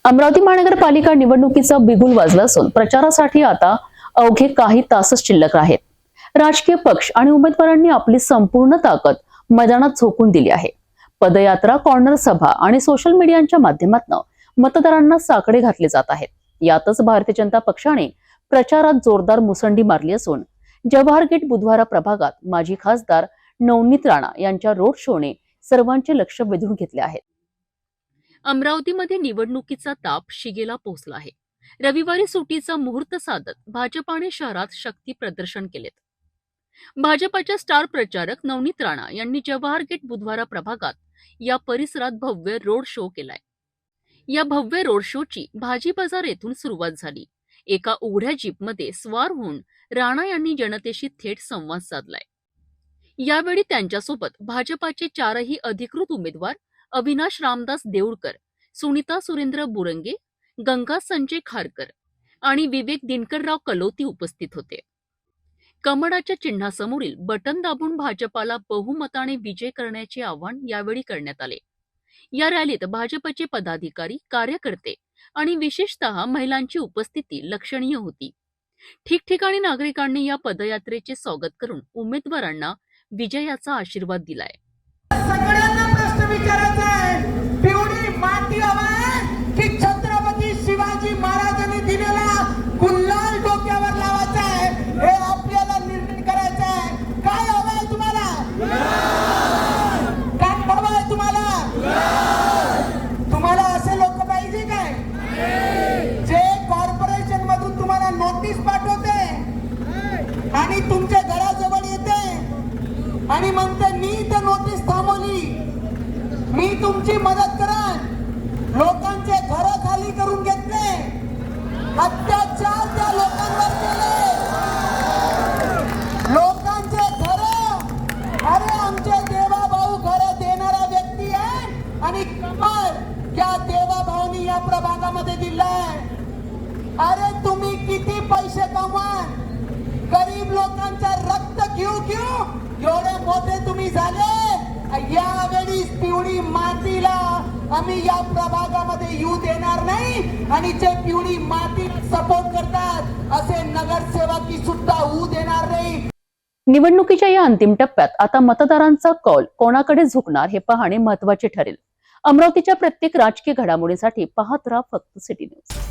अमरावती महानगरपालिका निवडणुकीचा बिगुल वाजला असून प्रचारासाठी आता अवघे काही तासच शिल्लक आहेत. राजकीय पक्ष आणि उमेदवारांनी आपली संपूर्ण ताकद मैदानात झोकून दिली आहे. पदयात्रा, कॉर्नर सभा आणि सोशल मीडियाच्या माध्यमातून मतदारांना साकडे घातले जात आहेत. यातच भारतीय जनता पक्षाने प्रचारात जोरदार मुसंडी मारली असून जवाहर गेट बुधवारा प्रभागात माजी खासदार नवनीत राणा यांच्या रोड शोने सर्वांचे लक्ष वेधून घेतले आहे. अमरावतीमध्ये निवडणुकीचा ताप शिगेला पोहोचला आहे. रविवारी सुटीचा मुहूर्त साधत भाजपाने शहरात शक्ती प्रदर्शन केलेत. भाजपाच्या स्टार प्रचारक नवनीत राणा यांनी जवाहर गेट बुधवारा प्रभागात या परिसरात भव्य रोड शो केलाय. या भव्य रोड शोची भाजी बाजार येथून सुरुवात झाली. एका उघड्या जीपमध्ये स्वार होऊन राणा यांनी जनतेशी थेट संवाद साधलाय. यावेळी त्यांच्यासोबत भाजपाचे चारही अधिकृत उमेदवार अविनाश रामदास देऊळकर, सुनीता सुरेंद्र बुरंगे, गंगा संजय खारकर आणि विवेक दिनकरराव कलोती उपस्थित होते. कमळाच्या चिन्हासमोरील बटन दाबून भाजपाला बहुमताने विजय करण्याचे आवाहन यावेळी करण्यात आले. या रॅलीत भाजपचे पदाधिकारी, कार्यकर्ते आणि विशेषतः महिलांची उपस्थिती लक्षणीय होती. ठिकठिकाणी नागरिकांनी या पदयात्रेचे स्वागत करून उमेदवारांना विजयाचा आशीर्वाद दिलाय. सगळ्यांना प्रश्न विचारायचा आहे, पिवळी माती हवी की छत्रपती शिवाजी महाराजांनी दिलेला गुलाल डोक्यावर लावायचा आहे, हे आपल्याला निर्णय करायचा आहे. काय हवंय तुम्हाला? काय हवंय तुम्हाला? तुम्हाला असे लोक पाहिजे काय जे कॉर्पोरेशन मधून तुम्हाला नोटीस पाठवते आणि तुमच्या घराजवळ येते आणि म्हणते मी तर नोटीस थांबवली, मी तुमची मदत करेन. लोकांचे घर खाली करून घेतले, अत्याचार त्या लोकांवर केले, लोकांचे घर. अरे आमचे देवाभाऊ घर देणारा व्यक्ती आहे आणि कमळ या देवाभाऊनी या प्रभागामध्ये दिलाय. अरे तुम्ही किती पैसे कमवा, गरीब लोकांचा रक्त घेऊ घेऊ एवढे मोठे तुम्ही झाले. यावेळी पिवळी मातीला आम्ही या प्रभागामध्ये येऊ देणार नाही आणि जे पिवळी माती सपोर्ट करतात असे नगरसेवक सुद्धा होऊ देणार नाही. निवडणुकीच्या या अंतिम टप्प्यात आता मतदारांचा कौल कोणाकडे झुकणार हे पाहणे महत्त्वाचे ठरेल. अमरावतीच्या प्रत्येक राजकीय घडामोडीसाठी पाहत राहा फक्त सिटी न्यूज.